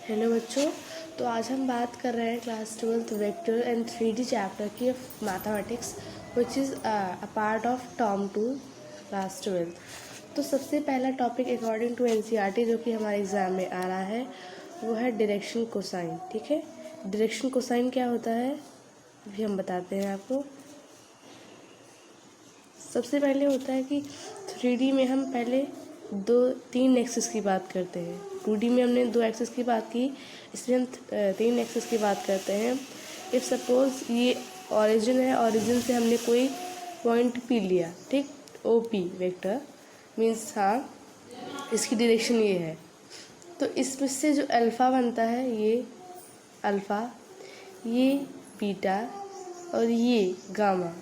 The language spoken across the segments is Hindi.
हेलो बच्चों। तो आज हम बात कर रहे हैं class 12th vector and 3D chapter की mathematics which is a part of term 2 class 12th। तो सबसे पहला टॉपिक अकॉर्डिंग टू एनसीईआरटी जो कि हमारे एग्ज़ाम में आ रहा है वो है डायरेक्शन कोसाइन। ठीक है, डायरेक्शन कोसाइन क्या होता है अभी हम बताते हैं आपको। सबसे पहले होता है कि 3D में हम पहले तीन एक्सिस की बात करते हैं। 2D में हमने 2 एक्सिस की बात की, इसलिए हम 3 एक्सिस की बात करते हैं। इफ़ सपोज़ ये ओरिजिन है, ओरिजिन से हमने कोई पॉइंट पी लिया, ठीक, OP वेक्टर मीन्स हाँ इसकी डायरेक्शन ये है। तो इसमें से जो अल्फ़ा बनता है ये अल्फ़ा, ये बीटा और ये गामा,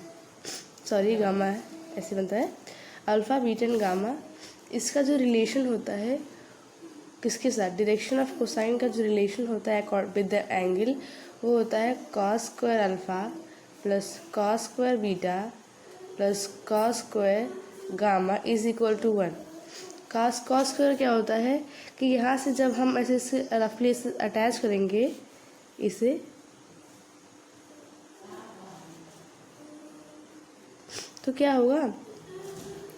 सॉरी गामा है, ऐसे बनता है अल्फ़ा बीटा एंड गामा। इसका जो रिलेशन होता है किसके साथ, डायरेक्शन ऑफ कोसाइन का जो रिलेशन होता है विद द एंगल वो होता है cos square alpha plus cos square beta plus cos square gamma is equal to 1। Cos square क्या होता है कि यहाँ से जब हम ऐसे रफली इसे अटैच करेंगे इसे, तो क्या होगा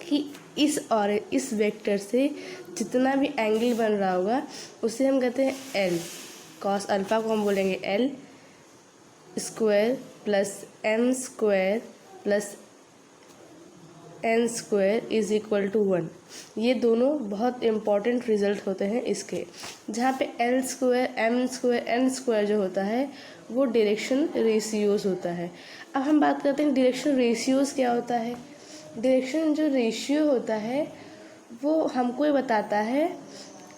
कि इस वेक्टर से जितना भी एंगल बन रहा होगा उसे हम कहते हैं एल। कॉस अल्फ़ा को हम बोलेंगे L square plus M square plus N square is equal to 1। ये दोनों बहुत इम्पॉर्टेंट रिजल्ट होते हैं इसके, जहाँ पे L square M square N square जो होता है वो डायरेक्शन रेशियोज होता है। अब हम बात करते हैं डायरेक्शन रेशियोज क्या होता है। डायरेक्शन जो रेशियो होता है वो हमको ये बताता है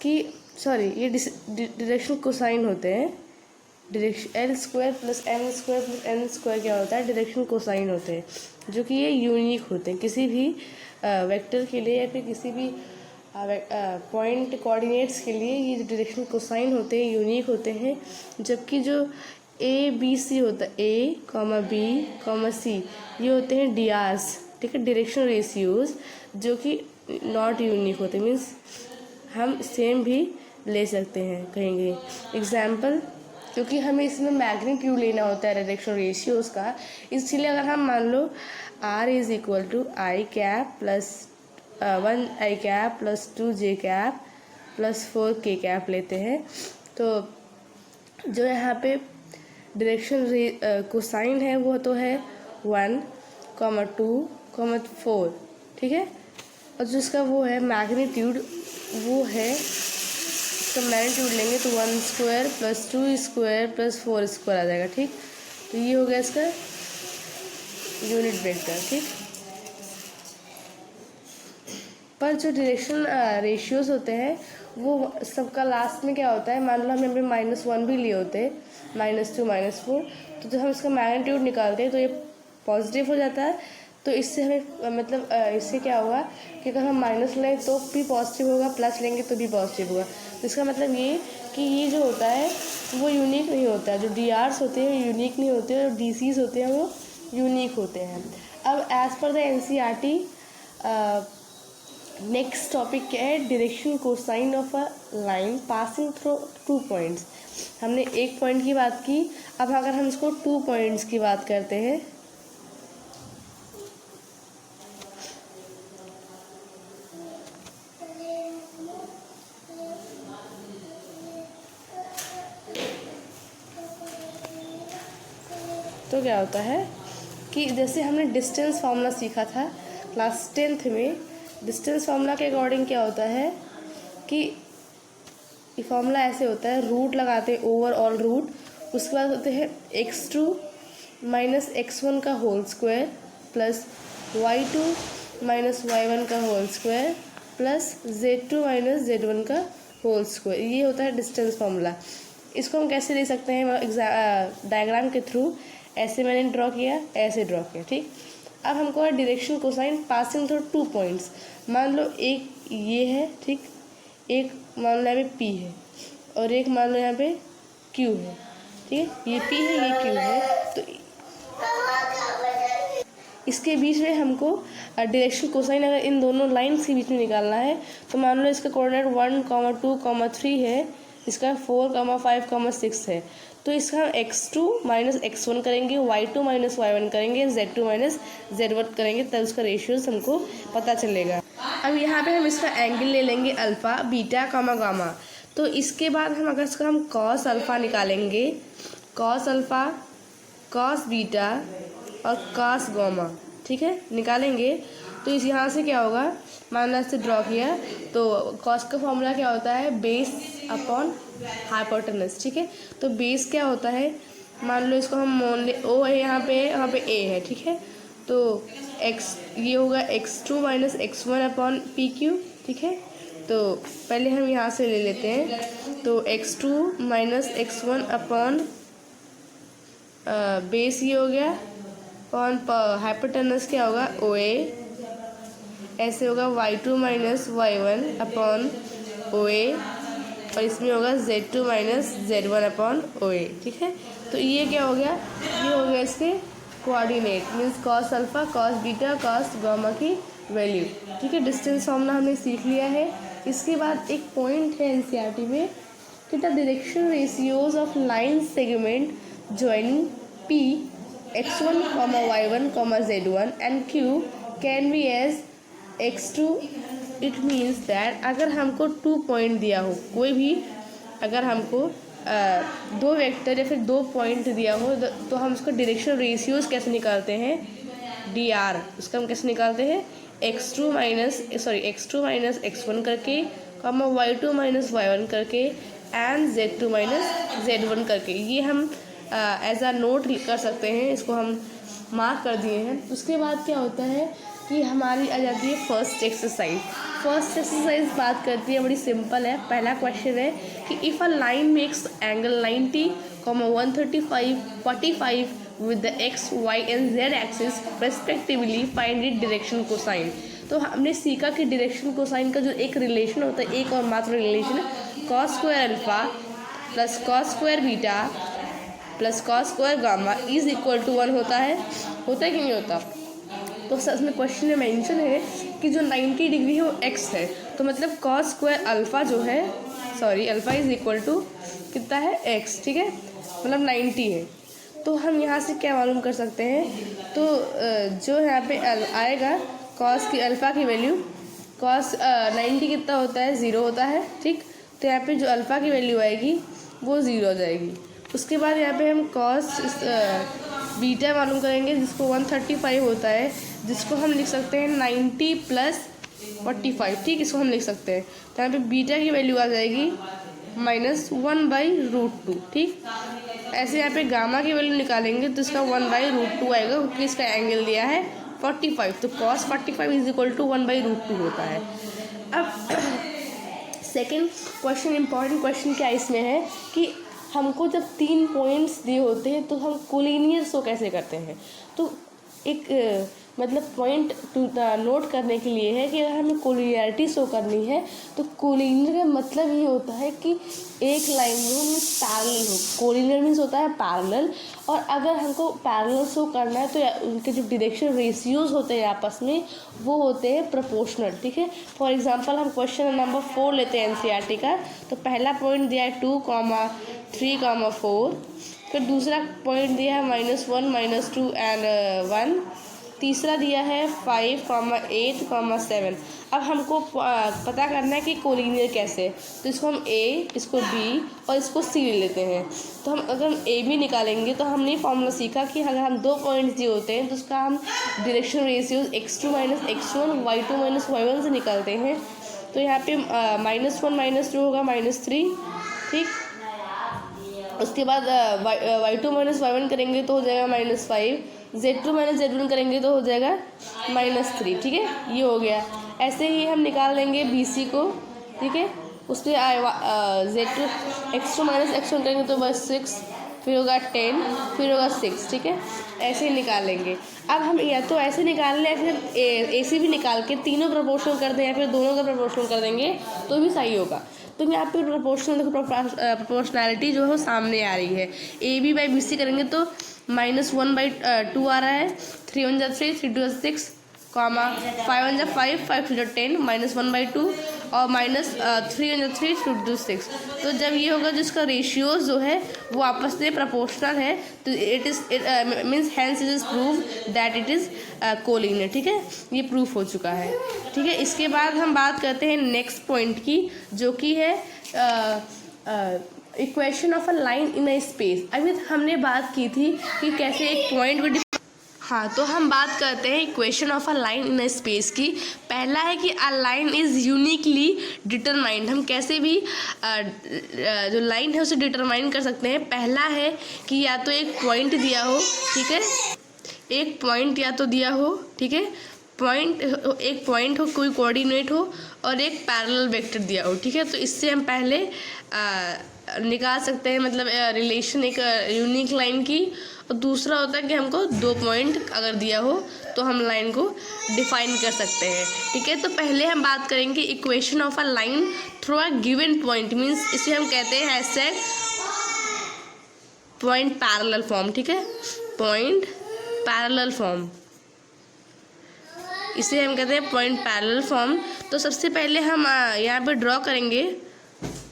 कि ये डायरेक्शन कोसाइन होते हैं। Direction L square plus M square plus N square क्या होता है, डायरेक्शन कोसाइन होते हैं, जो कि ये यूनिक होते हैं किसी भी वेक्टर के लिए या फिर किसी भी पॉइंट कोऑर्डिनेट्स के लिए। ये डायरेक्शन कोसाइन होते हैं, यूनिक होते हैं। जबकि जो ABC होता है, A, B, C, ये होते हैं DRs, ठीक है, डायरेक्शन रेशियोज, जो कि नॉट यूनिक होते, मीन्स हम सेम भी ले सकते हैं कहीं कहीं। एग्जाम्पल, क्योंकि हमें इसमें मैग्नीट्यूड लेना होता है डायरेक्शन रेशियोज का, इसलिए अगर हम मान लो R is equal to i cap plus 1 i cap plus 2j cap plus 4k cap लेते हैं, तो जो यहाँ पे डायरेक्शन कोसाइन है वो तो है 1, 2, 4, ठीक है। और जो इसका वो है मैग्नीट्यूड वो है, इसका मैग्नीट्यूड लेंगे तो 1 square plus 2 square plus 4 square आ जाएगा, ठीक। तो ये हो गया इसका यूनिट वेक्टर, ठीक। पर जो डायरेक्शन रेशियोज होते हैं वो सबका लास्ट में क्या होता है, मान लो हम यहाँ पे -1 भी लिए होते, -2 -4, तो जब हम इसका मैग्नीट्यूड निकालते हैं तो ये पॉजिटिव हो जाता है। तो इससे हमें मतलब इससे क्या होगा कि अगर हम माइनस लें तो भी पॉजिटिव होगा, प्लस लेंगे तो भी पॉजिटिव होगा। तो इसका मतलब ये कि ये जो होता है वो यूनिक नहीं होता है। जो DRs होते हैं यूनिक नहीं होते, और DCs होते हैं वो यूनिक होते हैं। अब as per the NCERT next topic क्या है, direction cosine of a line passing through 2 points. हमने एक पॉइंट की बात की, अब अगर हम इसको 2 पॉइंट्स की बात करते हैं, तो क्या होता है कि जैसे हमने डिस्टेंस फार्मूला सीखा था क्लास 10th में, डिस्टेंस फार्मूला के अकॉर्डिंग क्या होता है कि ये फार्मूला ऐसे होता है, रूट लगाते हैं ओवरऑल रूट, उसके बाद होते हैं x2 माइनस x1 का whole square plus y2 minus y1 का whole square plus z2 minus z1 का होल स्क्वायर। ये होता है डिस्टेंस फार्मूला। इसको हम कैसे ले सकते हैं, डायग्राम के थ्रू। ऐसे मैंने ड्रॉ किया, ऐसे ड्रॉ किया, ठीक। अब हमको है direction cosine passing through 2 points. मान लो एक ये है, ठीक, एक मान लो यहाँ पे P है और एक मान लो यहाँ पे Q है, ठीक है। ये P है, ये Q है, तो इसके बीच में हमको डायरेक्शन कोसाइन अगर इन दोनों लाइन्स के बीच में निकालना है तो मान लो इसका कोऑर्डिनेट 1, 2, 3 है, इसका 4,5,6 है। तो इसका हम x2 माइनस x1 करेंगे, y2 माइनस y1 करेंगे, z2 माइनस z1 करेंगे, तब उसका रेशियोज हमको पता चलेगा। अब यहाँ पे हम इसका एंगल ले लेंगे अल्फ़ा, बीटा, गामा। तो इसके बाद हम अगर इसका हम कॉस अल्फ़ा निकालेंगे, कॉस अल्फ़ा, कॉस बीटा और कॉस गामा, ठीक है, निकालेंगे। तो इस यहाँ से क्या होगा, मान लो से ड्रॉ किया तो कॉस का फॉर्मूला क्या होता है, बेस अपॉन हाइपोटेनस, ठीक है। तो बेस क्या होता है, मान लो इसको हम मान ले ओ है यहाँ पे ए है, ठीक है। तो एक्स ये होगा x2 minus x1 upon P Q, ठीक है। तो पहले हम यहाँ से ले लेते हैं, तो x2 minus x1 upon base ये हो गया, अपॉन हाइपोटेनस क्या होगा ओ ए, ऐसे होगा y2 minus y1 upon O ए, और इसमें होगा z2 minus z1 upon O ए, ठीक है। तो ये क्या हो गया, ये हो गया इसके coordinate, means cos alpha, cos beta, cos gamma की वैल्यू, ठीक है। डिस्टेंस फॉर्मूला हमने सीख लिया है। इसके बाद एक पॉइंट है एनसीईआरटी में कि the direction ratios of line segment joining P x1, y1, z1 and Q can be as x2। It means that अगर हमको 2 पॉइंट दिया हो, कोई भी अगर हमको 2 वेक्टर या फिर 2 पॉइंट दिया हो, तो हम उसका डायरेक्शन रेशियोज कैसे निकालते हैं, dr, उसका हम कैसे निकालते हैं, x2 माइनस x1 करके, y2 माइनस y1 करके एंड z2 माइनस z1 करके। ये हम एज अ नोट कर सकते हैं, इसको हम मार्क कर दिए हैं। उसके बाद क्या होता है कि हमारी आ जाती है फर्स्ट एक्सरसाइज बात करती है, बड़ी सिंपल है। पहला क्वेश्चन है कि if a line makes angle 90, 135, 45 with the x, y and z axis respectively, find it direction cosine. तो हमने सीखा कि डायरेक्शन कोसाइन का जो एक रिलेशन होता है, एक और मात्र रिलेशन है, cos square alpha plus cos square beta plus cos square gamma is equal to 1 होता है कि नहीं होता। तो उसमें क्वेश्चन में मेंशन है कि जो 90 डिग्री है वो x है, तो मतलब कॉस स्क्वायर अल्फ़ा जो है, अल्फ़ा इज इक्वल टू कितना है, x, ठीक है, मतलब 90 है। तो हम यहाँ से क्या मालूम कर सकते हैं, तो जो यहाँ पे आएगा कॉस की अल्फ़ा की वैल्यू, कॉस 90 कितना होता है, 0 होता है, ठीक। तो यहाँ पे जो अल्फ़ा की वैल्यू आएगी वो 0 हो जाएगी। उसके बाद यहाँ पे हम कॉस बीटा मालूम करेंगे, जिसको 135 होता है, जिसको हम लिख सकते हैं 90 प्लस 45, ठीक, इसको हम लिख सकते हैं। तो यहाँ पे बीटा की वैल्यू आ जाएगी -1/√2, ठीक। ऐसे यहाँ पे गामा की वैल्यू निकालेंगे तो इसका 1/√2 आएगा, क्योंकि इसका एंगल दिया है 45, तो cos 45 इज इक्वल टू 1/√2 होता है। अब सेकेंड क्वेश्चन, इम्पॉर्टेंट क्वेश्चन क्या इसमें है कि हमको जब 3 पॉइंट्स दिए होते हैं तो हम कोलिनियर शो कैसे करते हैं। तो एक मतलब पॉइंट नोट करने के लिए है कि अगर हमें कोलिनियरिटी शो करनी है तो कोलिनियर का मतलब ये होता है कि एक लाइन हो मीन्स पैरेलल हो, कोलिनियर मीन्स होता है पैरेलल। और अगर हमको पैरेलल शो करना है तो उनके जो डायरेक्शन रेशियोज होते हैं आपस में वो होते हैं प्रोपोर्शनल, ठीक है। फॉर एग्जांपल हम क्वेश्चन नंबर 4 लेते हैं एनसीईआरटी का। तो पहला पॉइंट दिया है 2, 3, 4, फिर दूसरा पॉइंट दिया है -1, -2 एंड 1, तीसरा दिया है 5, 8, 7। अब हमको पता करना है कि कोलिनियर कैसे, तो इसको हम A, इसको B और इसको C ले लेते हैं। तो हम अगर AB निकालेंगे तो हमने फॉर्मूला सीखा कि अगर हम 2 पॉइंट्स दिए होते हैं तो उसका हम direction ratios x2 minus x1, y2 minus y1 से निकालते हैं। तो यहाँ पे -1 -2 होगा -3, ठीक। उसके बाद y2 माइनस y1 करेंगे तो हो जाएगा -5, z2 माइनस z1 करेंगे तो हो जाएगा -3, ठीक है, ये हो गया। ऐसे ही हम निकाल लेंगे BC को, ठीक है। उसके z2 x2 माइनस x1 करेंगे तो बस 6, फिर होगा 10, फिर होगा 6, ठीक है, ऐसे ही निकाल लेंगे। अब हम या तो ऐसे निकाल लें, फिर AC भी निकाल के तीनों प्रोपोर्शनल कर दें या फिर दोनों का प्रोपोर्शनल कर देंगे तो भी सही होगा। तो यहाँ पे प्रोपोर्शनैलिटी जो है वो सामने आ रही है। AB/BC करेंगे तो -1/2 आ रहा है, 3 1 जा 3, 3 2 6, कॉमा 5 × 5, 5 × 10, -1/2 और -3 × 3 should do 6। तो जब ये होगा जिसका रेशियोज जो है वो आपस में प्रोपोर्शनल है, तो it means hence it is prove that it is collinear. ठीक है, ये प्रूफ हो चुका है। ठीक है, इसके बाद हम बात करते हैं नेक्स्ट पॉइंट की, जो कि है equation of a line in a space. अभी हमने बात की थी कि कैसे एक पॉइंट को, हाँ, तो हम बात करते हैं equation of a line in a space की। पहला है कि a line is uniquely determined. हम कैसे भी जो लाइन है उसे डिटरमाइन कर सकते हैं। पहला है कि या तो एक पॉइंट दिया हो, ठीक है, एक पॉइंट या तो दिया हो, ठीक है, एक पॉइंट हो, कोई कोऑर्डिनेट हो और एक पैरेलल वेक्टर दिया हो। ठीक है, तो इससे हम पहले निकाल सकते हैं, मतलब रिलेशन एक यूनिक लाइन की। और दूसरा होता है कि हमको 2 पॉइंट अगर दिया हो तो हम लाइन को डिफाइन कर सकते हैं। ठीक है, तो पहले हम बात करेंगे equation of a line through a given point, means इसे हम कहते हैं हैशटैग पॉइंट पैरेलल फॉर्म। ठीक है, पॉइंट पैरेलल फॉर्म, इसे हम कहते हैं पॉइंट पैरेलल फॉर्म। तो सबसे पहले हम यहाँ पे ड्रॉ करेंगे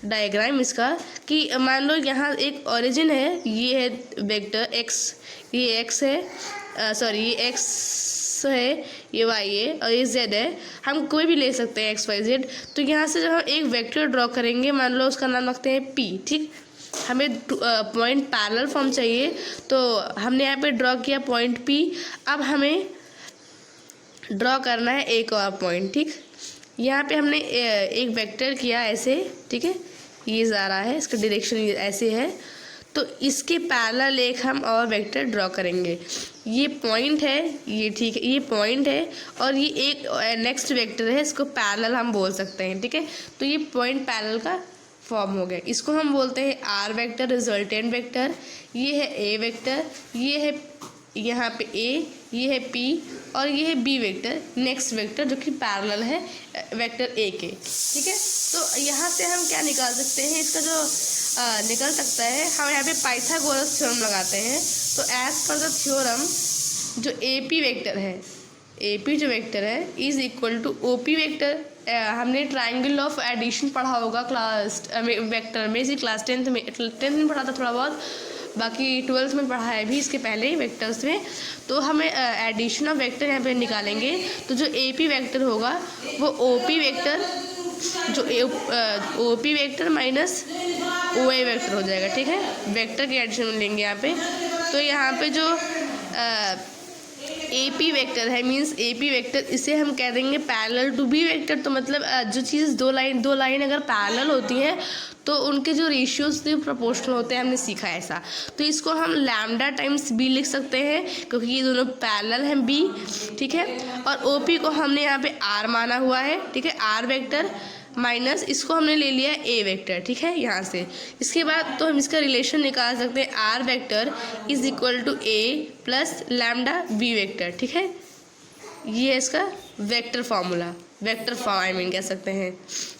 डायग्राम इसका, कि मान लो यहाँ एक ओरिजिन है, ये है वेक्टर x, ये x है, सॉरी ये x है, ये y है और ये z है। हम कोई भी ले सकते हैं x y z। तो यहाँ से जब हम एक वेक्टर ड्रॉ करेंगे, मान लो उसका नाम रखते हैं p। ठीक, हमें पॉइंट पैरेलल फॉर्म चाहिए, तो हमने यहाँ पे ड्रॉ किया पॉइंट p। अब हमें ड्रॉ करना है एक और पॉइंट। ठीक, यहाँ पे हमने एक वेक्टर किया ऐसे, ठीक है, ये जा रहा है, इसका डायरेक्शन ऐसे है, तो इसके पैरेलल एक हम और वेक्टर ड्रॉ करेंगे। ये पॉइंट है, ये, ठीक है, ये पॉइंट है और ये एक नेक्स्ट वेक्टर है, इसको पैरेलल हम बोल सकते हैं। ठीक है, तो ये पॉइंट पैरेलल का फॉर्म हो गया। इसको हम बोलते हैं आर वेक्टर, रिजल्टेंट वेक्टर। ये है ए वेक्टर, ये है यहाँ पे ए, ये है पी और ये है बी वेक्टर, नेक्स्ट वेक्टर जो कि पैरेलल है वेक्टर ए के। ठीक है, तो यहाँ से हम क्या निकाल सकते हैं, इसका जो निकल सकता है, हम यहाँ पे पाइथागोरस थ्योरम लगाते हैं। तो एज पर द थ्योरम, जो ए पी वेक्टर है, ए पी जो वेक्टर है is equal to O P vector. हमने ट्राइंगल ऑफ एडिशन पढ़ा होगा क्लास वेक्टर में, इसी क्लास 10th में पढ़ा था थोड़ा बहुत, बाकी 12th में पढ़ा है भी इसके पहले वेक्टर्स में। तो हमें एडिशन ऑफ वेक्टर यहाँ पे निकालेंगे, तो जो ए पी वेक्टर होगा वो ओ पी वेक्टर, जो ओ पी वेक्टर माइनस ओ ए वेक्टर हो जाएगा। ठीक है, वेक्टर के एडिशन लेंगे यहाँ पे। तो यहाँ पे जो ए पी वेक्टर है, मीन्स ए पी वेक्टर, इसे हम कह देंगे पैरेलल टू बी वेक्टर। तो मतलब जो चीज़ दो लाइन अगर पैरेलल होती हैं तो उनके जो रेशियोज थे प्रोपोर्शनल होते हैं, हमने सीखा ऐसा। तो इसको हम लैम्डा टाइम्स बी लिख सकते हैं, क्योंकि ये दोनों पैरेलल हैं बी। ठीक है, और ओ पी को हमने यहाँ पे आर माना हुआ है। ठीक है, आर वेक्टर माइनस इसको हमने ले लिया ए वेक्टर। ठीक है, यहाँ से इसके बाद तो हम इसका रिलेशन निकाल सकते हैं, R vector is equal to A plus lambda B vector. ठीक है, ये है इसका vector formula, vector form I mean कह सकते हैं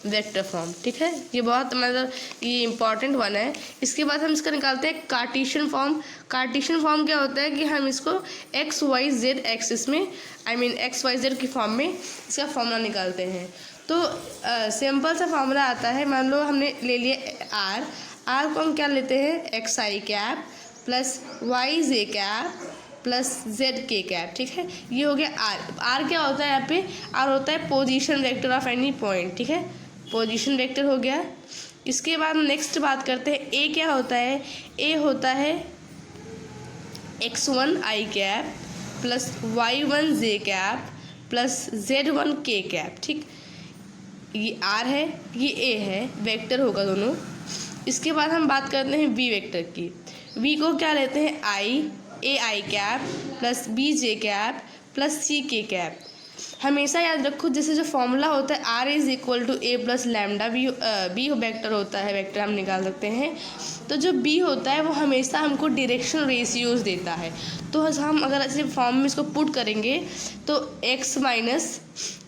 वेक्टर फॉर्म। ठीक है, ये बहुत मतलब ये इंपॉर्टेंट वन है। इसके बाद हम इसका निकालते हैं कार्टेशियन फॉर्म। कार्टेशियन फॉर्म क्या होता है कि हम इसको एक्स वाई जेड एक्सिस में, I mean X Y Z की फॉर्म में इसका फॉर्मूला निकालते हैं। तो सिंपल सा फॉर्मूला आता है, मान लो हमने ले लिया आर को हम क्या लेते हैं, एक्स आई कैप प्लस वाई जे कैप प्लस जेड के कैप। ठीक है, ये हो गया आर क्या होता है यहाँ पे, आर होता है position vector of any point. ठीक है, पोजीशन वेक्टर हो गया। इसके बाद नेक्स्ट बात करते हैं ए क्या होता है, ए होता है x1 आई कैप प्लस y1 जे कैप प्लस z1 के कैप। ठीक, ये आर है, ये ए है, वेक्टर होगा दोनों। इसके बाद हम बात करते हैं वी वेक्टर की। वी को क्या लेते हैं, a i cap plus b j cap plus c k cap. हमेशा याद रखो, जैसे जो फॉर्मूला होता है R is equal to A plus lambda, B vector होता है, वेक्टर हम निकाल सकते हैं। तो जो बी होता है वो हमेशा हमको डायरेक्शनल रेशियोज देता है। तो हम अगर ऐसे फॉर्म में इसको पुट करेंगे तो एक्स माइनस,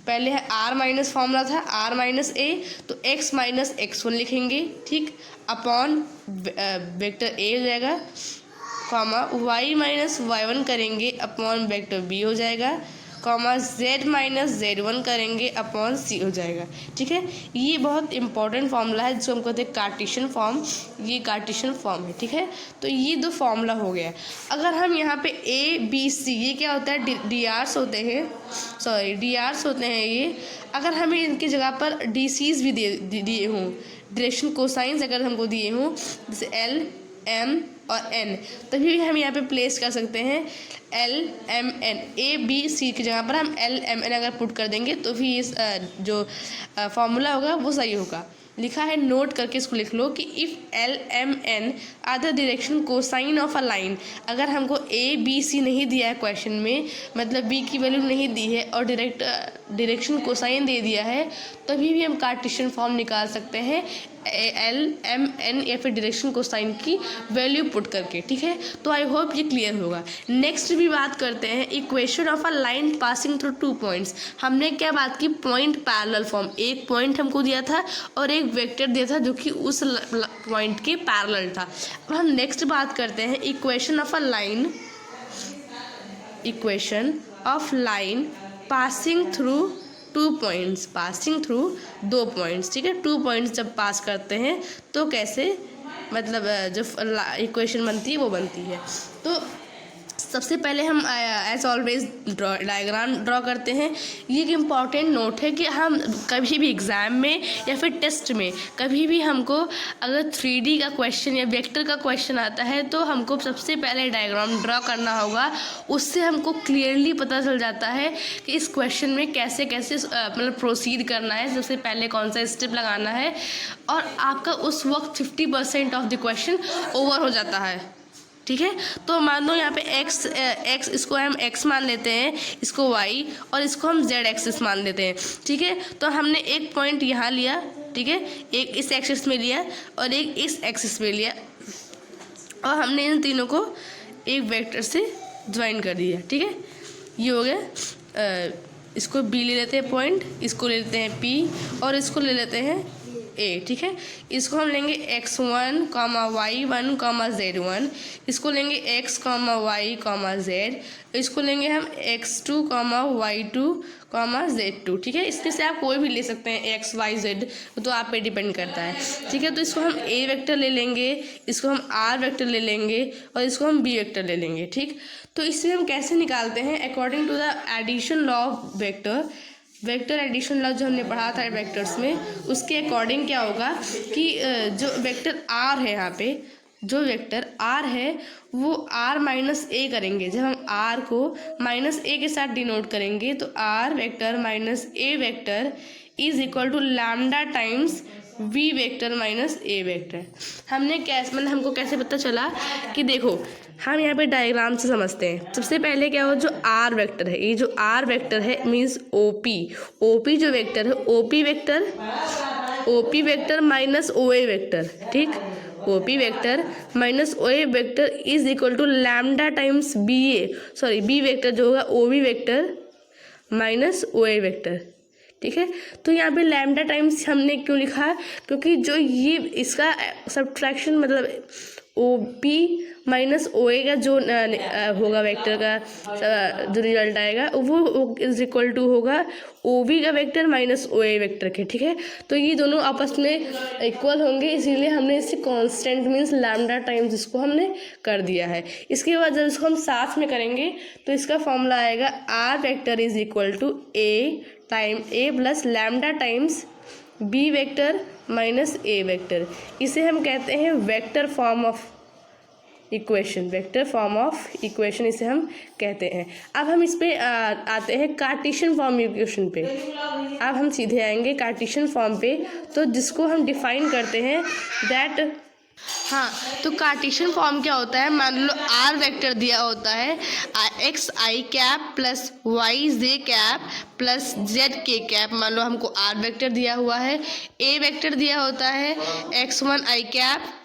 पहले है आर माइनस फॉर्मूला था आर माइनस ए, तो एक्स माइनस x1 लिखेंगे। ठीक, अपॉन वेक्टर ए हो जाएगा, कॉमा y माइनस y1 करेंगे अपॉन वेक्टर b हो जाएगा, कॉमा z माइनस z1 करेंगे अपॉन c हो जाएगा। ठीक है, ये बहुत इंपॉर्टेंट फॉर्मूला है जिसको हम कहते हैं कार्टेशियन फॉर्म। ये कार्टेशियन फॉर्म है। ठीक है, तो ये दो फॉर्मूला हो गया। अगर हम यहाँ पे a b c, ये क्या होता है, डी आर्स होते हैं, सॉरी डी आर्स होते हैं ये। अगर हमें इनकी जगह पर डी सीज भी दिए हों, डायरेक्शन कोसाइंस अगर हमको दिए हों, जैसे एल एम और एन, तभी भी हम यहाँ पे प्लेस कर सकते हैं L M N. A B C की जगह पर हम एल एम एन अगर पुट कर देंगे तो भी इस जो फॉर्मूला होगा वो सही होगा। लिखा है, नोट करके इसको लिख लो कि if L M N are the direction cosine of a line. अगर हमको ए बी सी नहीं दिया है क्वेश्चन में, मतलब बी की वैल्यू नहीं दी है और डायरेक्शन कोसाइन दे दिया है, तभी भी हम कार्टेशियन फॉर्म निकाल सकते हैं एल एम एन या फिर डायरेक्शन कोसाइन की वैल्यू पुट करके। ठीक है, तो आई होप ये क्लियर होगा। नेक्स्ट भी बात करते हैं equation of a line passing through 2 points. हमने क्या बात की, पॉइंट पैरेलल फॉर्म। एक पॉइंट हमको दिया था और एक वेक्टर दिया था जो कि उस पॉइंट के पैरेलल था। अब हम नेक्स्ट बात करते हैं equation of a line, equation of line passing through 2 points, passing through 2 points. ठीक है, 2 पॉइंट्स जब पास करते हैं तो कैसे, मतलब जो इक्वेशन बनती है वो बनती है। तो सबसे पहले हम एज ऑलवेज डायग्राम ड्रॉ करते हैं। ये एक इम्पॉर्टेंट नोट है कि हम कभी भी एग्ज़ाम में या फिर टेस्ट में कभी भी हमको अगर 3D का क्वेश्चन या वेक्टर का क्वेश्चन आता है तो हमको सबसे पहले डायग्राम ड्रॉ करना होगा। उससे हमको क्लियरली पता चल जाता है कि इस क्वेश्चन में कैसे कैसे मतलब प्रोसीड करना है, सबसे पहले कौन सा स्टेप लगाना है, और आपका उस वक्त 50% ऑफ द क्वेश्चन ओवर हो जाता है। ठीक है, तो मान लो यहाँ पे x इसको हम x मान लेते हैं, इसको y, और इसको हम z एक्सिस मान लेते हैं। ठीक है, तो हमने एक पॉइंट यहाँ लिया, ठीक है, एक इस एक्सिस में लिया और एक इस एक्सिस में लिया, और हमने इन तीनों को एक वेक्टर से ज्वाइन कर दिया। ठीक है, ये हो गया। इसको b ले लेते हैं पॉइंट, इसको ले लेते हैं p और इसको ले लेते हैं a। ठीक है, इसको हम लेंगे x1, y1, z1, इसको लेंगे x, y, z, इसको लेंगे हम x2, y2, z2। ठीक है, इसमें से आप कोई भी ले सकते हैं, x y z, तो आप पे डिपेंड करता है। ठीक है, तो इसको हम a वेक्टर ले लेंगे, इसको हम r वेक्टर ले लेंगे और इसको हम b वेक्टर ले लेंगे। ठीक, तो इससे हम कैसे निकालते हैं, according to the addition law of vector, vector addition law जो हमने पढ़ा था वेक्टर्स में, उसके अकॉर्डिंग क्या होगा कि जो वेक्टर r है, यहाँ पे जो वेक्टर r है वो r माइनस a करेंगे। जब हम r को माइनस a के साथ डिनोट करेंगे तो r vector minus a vector is equal to lambda times v vector minus a vector. हमने कैसे, मतलब हमको कैसे पता चला कि देखो हम यहाँ पे डायग्राम से समझते हैं। सबसे पहले क्या हो, जो r वेक्टर है, ये जो r वेक्टर है मीन्स OP जो वेक्टर है, OP vector minus OA vector. ठीक, OP vector minus OA vector is equal to lambda times B vector जो होगा OB vector minus OA vector. ठीक है, तो यहाँ पे लैम्डा टाइम्स हमने क्यों लिखा, क्योंकि जो ये इसका सब्ट्रैक्शन, मतलब OP माइनस OA का जो होगा वेक्टर का जो रिजल्ट आएगा वो इज इक्वल टू होगा OB का वेक्टर माइनस OA वेक्टर के। ठीक है, तो ये दोनों आपस में इक्वल होंगे, इसीलिए हमने इसे कांस्टेंट मीन्स लैम्डा टाइम्स इसको हमने कर दिया है। इसके बाद जब इसको हम साथ में करेंगे तो इसका फॉर्मूला आएगा R vector is equal to A plus lambda times B vector minus A vector. इसे हम कहते हैं vector form of equation, vector form of equation इसे हम कहते हैं। अब हम इस पे आते हैं कार्टेशियन फॉर्म इक्वेशन पे। अब हम सीधे आएंगे कार्टेशियन फॉर्म पे, तो जिसको हम डिफाइन करते हैं दैट, हाँ, तो कार्टेशियन फॉर्म क्या होता है, मान लो r वेक्टर दिया होता है x i cap plus y j cap plus z k cap. मान लो हमको r वेक्टर दिया हुआ है, a वेक्टर दिया होता है x1 i कैप।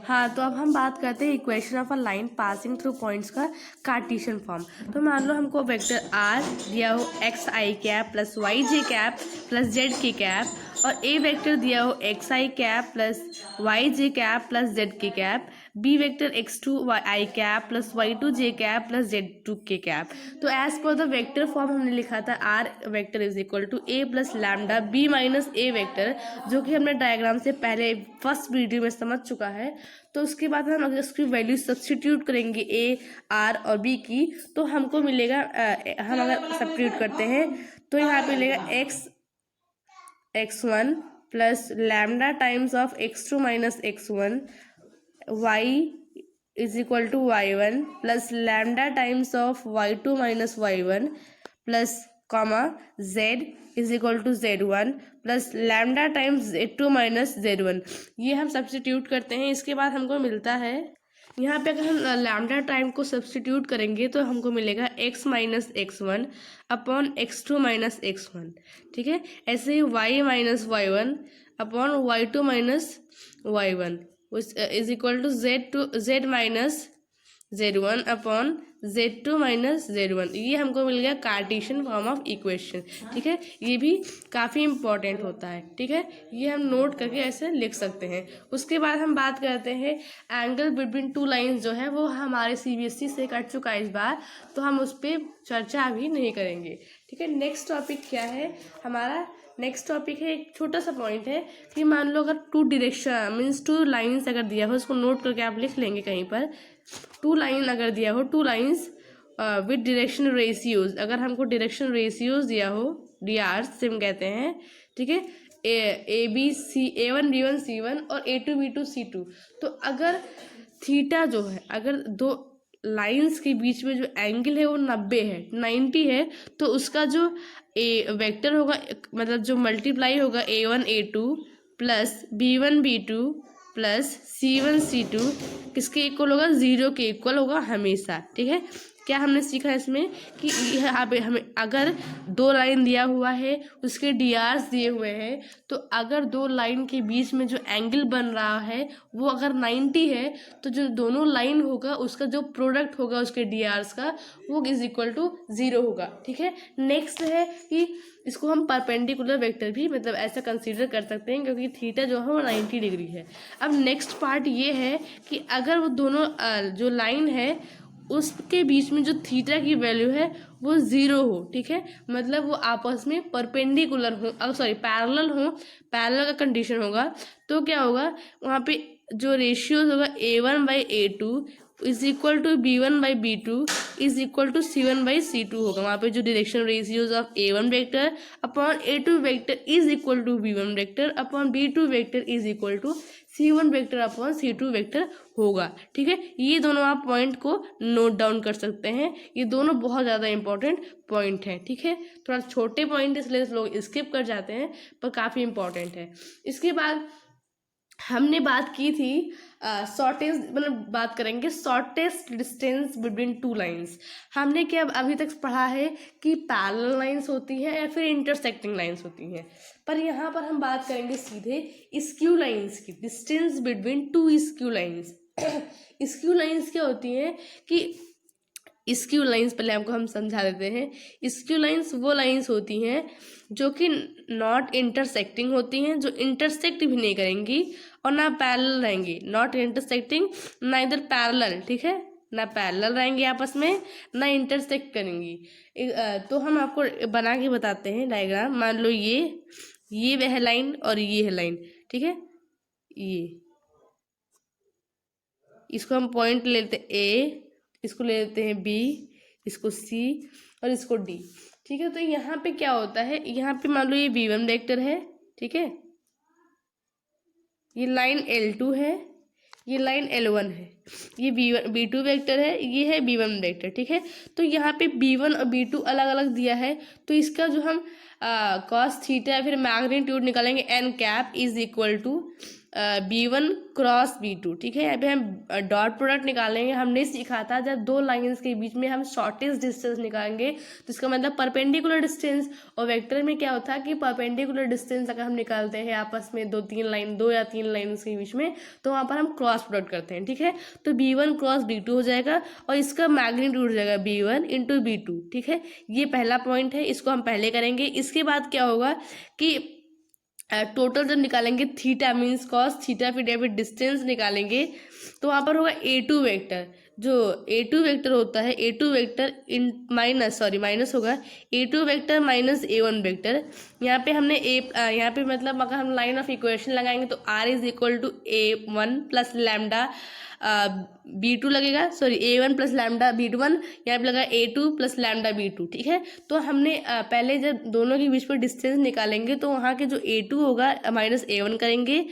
हाँ, तो अब हम बात करते हैं equation of a line passing through points का कार्टेशियन फॉर्म। तो मान लो हमको वेक्टर r दिया हो x i cap plus y j cap plus z k cap, और a वेक्टर दिया हो x i cap plus y j cap plus z k cap, b vector x2 i cap plus y2 j cap plus z2 k cap. तो as per the vector form हमने लिखा था r vector is equal to a plus lambda b minus a vector, जो कि हमने डायग्राम से पहले फर्स्ट वीडियो में समझ चुका है। तो उसके बाद हम अगर उसकी वैल्यू सब्स्टिट्यूट करेंगे a r और b की, तो हमको मिलेगा हम अगर सब्स्टिट्यूट करते हैं तो यहाँ पे मिलेगा x1 plus lambda times of x2 minus x1 y is equal to y1 plus lambda times of y2 minus y1 plus comma z is equal to z1 plus lambda times z2 minus z1। ये हम सब्स्टिट्यूट करते हैं। इसके बाद हमको मिलता है यहाँ पे अगर हम लैम्डा टाइम को सब्स्टिट्यूट करेंगे तो हमको मिलेगा x minus x1 upon x2 minus x1। ठीक है, ऐसे ही y minus y1 upon y2 minus y1 is equal to z minus z1 upon z2 minus z1। ये हमको मिल गया कार्टेशियन फॉर्म ऑफ इक्वेशन। ठीक है, ये भी काफ़ी इंपॉर्टेंट होता है। ठीक है, ये हम नोट करके ऐसे लिख सकते हैं। उसके बाद हम बात करते हैं एंगल बिटवीन टू लाइंस, जो है वो हमारे CBSE से कट चुका है इस बार, तो हम उस पर चर्चा अभी नहीं करेंगे। ठीक है, नेक्स्ट टॉपिक क्या है हमारा? नेक्स्ट टॉपिक है, एक छोटा सा पॉइंट है कि मान लो अगर two direction means two lines अगर दिया हो, उसको नोट करके आप लिख लेंगे कहीं पर। टू लाइन अगर दिया हो, two lines with direction ratios, अगर हमको डायरेक्शन रेशियोज दिया हो, DRs से हम कहते हैं। ठीक है, A1 B1 C1 और A2 B2 C2। तो अगर थीटा जो है, अगर दो लाइंस के बीच में जो एंगल है वो 90 है, 90 है, तो उसका जो वेक्टर होगा, मतलब जो मल्टीप्लाई होगा A1 A2 plus B1 B2 plus C1 C2 किसके इक्वल होगा? 0 के इक्वल होगा हमेशा। ठीक है, क्या हमने सीखा इसमें कि यहाँ पे हमें अगर दो लाइन दिया हुआ है, उसके DRs दिए हुए हैं, तो अगर दो लाइन के बीच में जो एंगल बन रहा है वो अगर 90 है, तो जो दोनों लाइन होगा उसका जो प्रोडक्ट होगा उसके DRs का, वो इज इक्वल टू 0 होगा। ठीक है, नेक्स्ट है कि इसको हम परपेंडिकुलर वेक्टर भी मतलब ऐसा कंसीडर कर सकते हैं, क्योंकि थीटा जो है वो 90 डिग्री है। अब नेक्स्ट पार्ट ये है कि अगर वो दोनों जो लाइन है उसके बीच में जो थीटा की वैल्यू है वो 0 हो। ठीक है, मतलब वो आपस में परपेंडिकुलर हो, सॉरी पैरेलल हो, पैरेलल का कंडीशन होगा, तो क्या होगा वहाँ पे जो रेशियोज होगा A1/A2 is equal to B1/B2 is equal to C1/C2 होगा। वहाँ पे जो direction ratios of A1 vector upon A2 vector is equal to B1 vector upon B2 vector is equal to C1 vector upon C2 vector होगा। ठीक है, ये दोनों आप पॉइंट को नोट डाउन कर सकते हैं। ये दोनों बहुत ज़्यादा इंपॉर्टेंट पॉइंट हैं। ठीक है, थोड़ा छोटे पॉइंट इसलिए लोग स्किप कर जाते हैं, पर काफ़ी इंपॉर्टेंट है। इसके बाद हमने बात की थी शॉर्टेस्ट, मतलब बात करेंगे shortest distance between two lines. हमने क्या अभी तक पढ़ा है कि पैरेलल लाइंस होती हैं या फिर इंटरसेक्टिंग लाइंस होती हैं, पर यहाँ पर हम बात करेंगे सीधे स्क्यू लाइंस की, distance between two skew lines. Skew lines क्या होती हैं कि स्क्यू लाइंस पहले आपको हम समझा देते हैं। स्क्यू लाइंस वो लाइंस होती हैं जो कि नॉट इंटरसेक्टिंग होती हैं, जो इंटरसेक्ट भी नहीं करेंगी और ना पैरेलल रहेंगी। नॉट इंटरसेक्टिंग, ना इधर पैरेलल, ठीक है, ना पैरेलल रहेंगी आपस में, ना इंटरसेक्ट करेंगी। तो हम आपको बना के बताते हैं डायग्राम। मान लो ये वह लाइन और ये है लाइन। ठीक है, ये इसको हम पॉइंट लेते हैं A, इसको ले लेते हैं B, इसको C और इसको D। ठीक है, तो यहाँ पे क्या होता है, यहाँ पे मान लो ये B1 वेक्टर है। ठीक है, ये लाइन L2 है, ये लाइन L1 है, ये B2 वेक्टर है, ये है B1 वेक्टर। ठीक है, तो यहाँ पे B1 और B2 अलग अलग दिया है, तो इसका जो हम कॉस थीटा या फिर मैग्नीट्यूड निकालेंगे n cap is equal to B1 cross B2। ठीक है, यहाँ पे हम डॉट प्रोडक्ट निकालेंगे। हमने सीखा था जब दो लाइंस के बीच में हम शॉर्टेस्ट डिस्टेंस निकालेंगे तो इसका मतलब परपेंडिकुलर डिस्टेंस, और वेक्टर में क्या होता है कि परपेंडिकुलर डिस्टेंस अगर हम निकालते हैं आपस में दो या तीन लाइंस के बीच में, तो वहाँ पर हम क्रॉस प्रोडक्ट करते हैं। ठीक है, तो B1 क्रॉस B2 हो जाएगा और इसका मैग्नीट्यूड हो जाएगा B1 इंटू B2। ठीक है, ये पहला पॉइंट है, इसको हम पहले करेंगे। इसके बाद क्या होगा कि टोटल जब निकालेंगे थीटा मीन्स कॉस थीटा फिर डिस्टेंस निकालेंगे तो वहाँ पर होगा A2 वेक्टर। जो A2 वेक्टर होता है A2 वेक्टर इन माइनस होगा A2 vector minus A1 vector. यहाँ पे हमने यहाँ पे मतलब अगर हम लाइन ऑफ इक्वेशन लगाएंगे तो R is equal to A1 plus lambda B2 लगेगा, sorry A1 plus lambda B1, यहाँ पे लगा A2 प्लस लैम्डा B2। ठीक है, तो हमने पहले जब दोनों के बीच में डिस्टेंस निकालेंगे तो वहाँ के जो A2 होगा माइनस A1 करेंगे,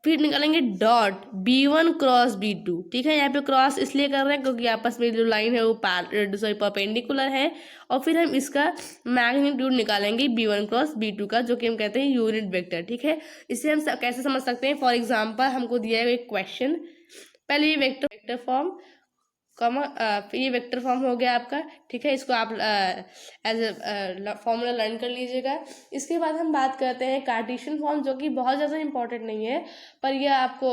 फिर निकालेंगे डॉट B1 क्रॉस B2। ठीक है, यहाँ पे क्रॉस इसलिए कर रहे हैं क्योंकि आपस में जो लाइन है वो परपेंडिकुलर है। और फिर हम इसका मैग्नीट्यूड निकालेंगे B1 क्रॉस B2 का, जो कि हम कहते हैं यूनिट वेक्टर। ठीक है, इसे हम कैसे समझ सकते हैं, फॉर एग्जाम्पल हमको दिया है एक क्वेश्चन, पहले ये वेक्टर फॉर्म फिर ये वेक्टर फॉर्म हो गया आपका। ठीक है, इसको आप एज ए फॉर्मूला लर्न कर लीजिएगा। इसके बाद हम बात करते हैं कार्टेशियन फॉर्म, जो कि बहुत ज़्यादा इंपॉर्टेंट नहीं है पर यह आपको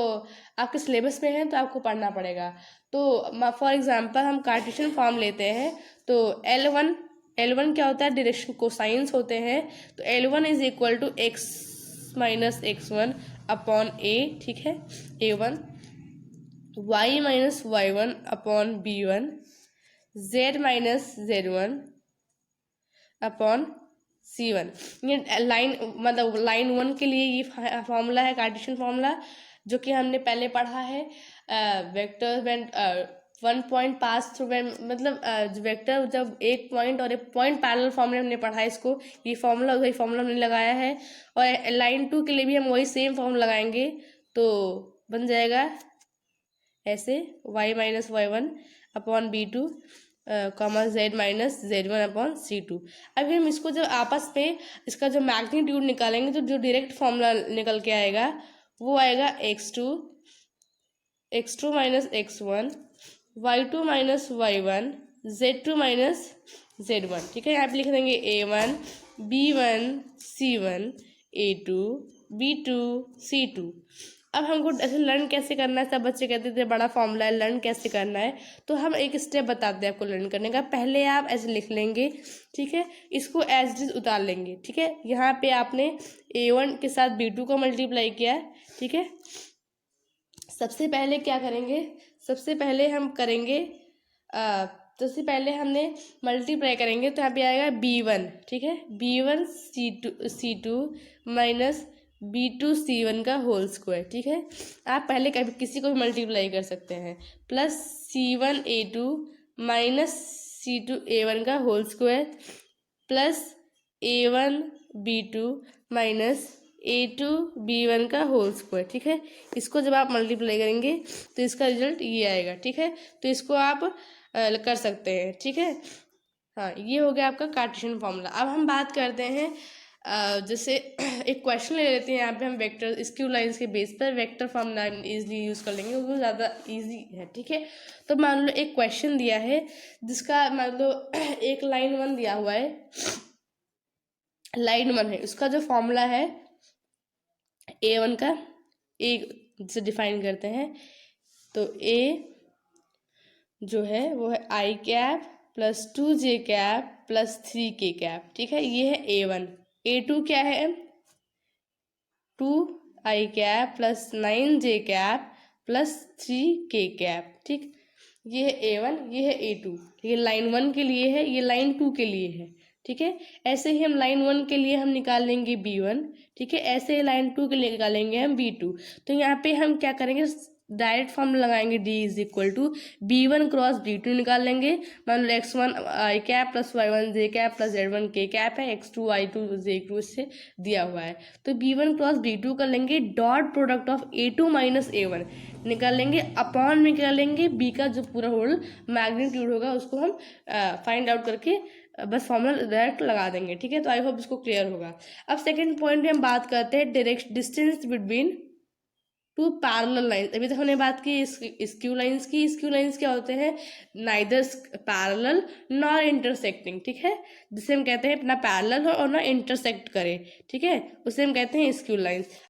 आपके सिलेबस में है तो आपको पढ़ना पड़ेगा। तो फॉर एग्जांपल हम कार्टेशियन फॉर्म लेते हैं तो L1 क्या होता है, डायरेक्शन कोसाइंस होते हैं। तो L1 is equal to x minus x1 upon a। ठीक है, A1 y minus y1 upon B1, z minus z1 upon C1। ये लाइन मतलब लाइन 1 के लिए ये फॉर्मूला है कार्टेशियन फॉर्मूला, जो कि हमने पहले पढ़ा है। Vector when 1 point pass through मतलब वेक्टर जब एक पॉइंट और एक पॉइंट पैरेलल फॉर्म में हमने पढ़ा है इसको, ये फॉर्मूला वही फॉर्मूला हमने लगाया है। और लाइन 2 के लिए भी हम वही सेम फॉर्मूला लगाएंगे तो बन जाएगा ऐसे y minus y1 upon B2 comma z minus z1 upon C2। अभी हम इसको जब आपस में इसका जो मैग्नीट्यूड निकालेंगे तो जो डायरेक्ट फॉर्मूला निकल के आएगा वो आएगा x2 minus x1 y2 minus y1 z2 minus z1। ठीक है, यहाँ पे लिख देंगे A1 B1 C1 A2 B2 C2। अब हमको ऐसे लर्न कैसे करना है, सब बच्चे कहते थे बड़ा फॉर्मूला है लर्न कैसे करना है, तो हम एक स्टेप बताते हैं आपको लर्न करने का। पहले आप ऐसे लिख लेंगे, ठीक है, इसको एज इट इज उतार लेंगे। ठीक है, यहाँ पे आपने A1 के साथ B2 को मल्टीप्लाई किया है। ठीक है, सबसे पहले क्या करेंगे, सबसे पहले हम करेंगे सबसे पहले हमने मल्टीप्लाई करेंगे तो यहाँ पे आएगा B1। ठीक है, B1 C2 minus B2 C1 का होल स्क्वायर। ठीक है, आप पहले कभी किसी को भी मल्टीप्लाई कर सकते हैं, plus C1 A2 minus C2 A1 का whole square plus A1 B2 minus A2 B1 का होल स्क्वायर। ठीक है, इसको जब आप मल्टीप्लाई करेंगे तो इसका रिजल्ट ये आएगा। ठीक है, तो इसको आप कर सकते हैं। ठीक है, हाँ, ये हो गया आपका कार्टेशियन फॉर्मूला। अब हम बात करते हैं जैसे एक क्वेश्चन ले लेते हैं, यहाँ पे हम वेक्टर स्क्यू लाइंस के बेस पर वेक्टर फॉर्मूला इजीली यूज़ कर लेंगे, वो ज़्यादा इजी है। ठीक है, तो मान लो एक क्वेश्चन दिया है जिसका मान लो एक लाइन 1 दिया हुआ है, लाइन 1 है, उसका जो फॉर्मूला है A1 का, ए से डिफाइन करते हैं तो A जो है वो है I cap plus 2J cap plus 3K cap. ठीक है, ये है A1। A2 क्या है, 2I cap plus 9J cap plus 3K cap. ठीक, ये है A1, ये है A2। ये लाइन 1 के लिए है, ये लाइन 2 के लिए है। ठीक है, ऐसे ही हम लाइन 1 के लिए हम निकाल लेंगे B1। ठीक है, ऐसे ही लाइन 2 के लिए निकालेंगे हम B2। तो यहाँ पे हम क्या करेंगे, डायरेक्ट फॉर्म लगाएंगे, D is equal to B1 cross B2 निकाल लेंगे। मान लो x1 I cap plus y1 J cap plus z1 K cap है, x2 I2 J2 से दिया हुआ है। तो B1 क्रॉस B2 कर लेंगे, dot product of A2 minus A1 निकाल लेंगे, अपॉन में निकाल लेंगे B का जो पूरा होल मैग्नीट्यूड होगा उसको हम फाइंड आउट करके बस फॉर्मूला डायरेक्ट लगा देंगे। ठीक है, तो आई होप इसको क्लियर होगा। अब सेकंड पॉइंट में हम बात करते हैं direct distance between two parallel lines. अभी तक हमने बात की स्क्यू लाइंस की। स्क्यू लाइंस क्या होते हैं, नाइदर पैरेलल नॉर इंटरसेक्टिंग। ठीक है, जिसे हम कहते हैं अपना पैरेलल हो और ना इंटरसेक्ट करे। ठीक है, उसे हम कहते हैं स्क्यू लाइंस।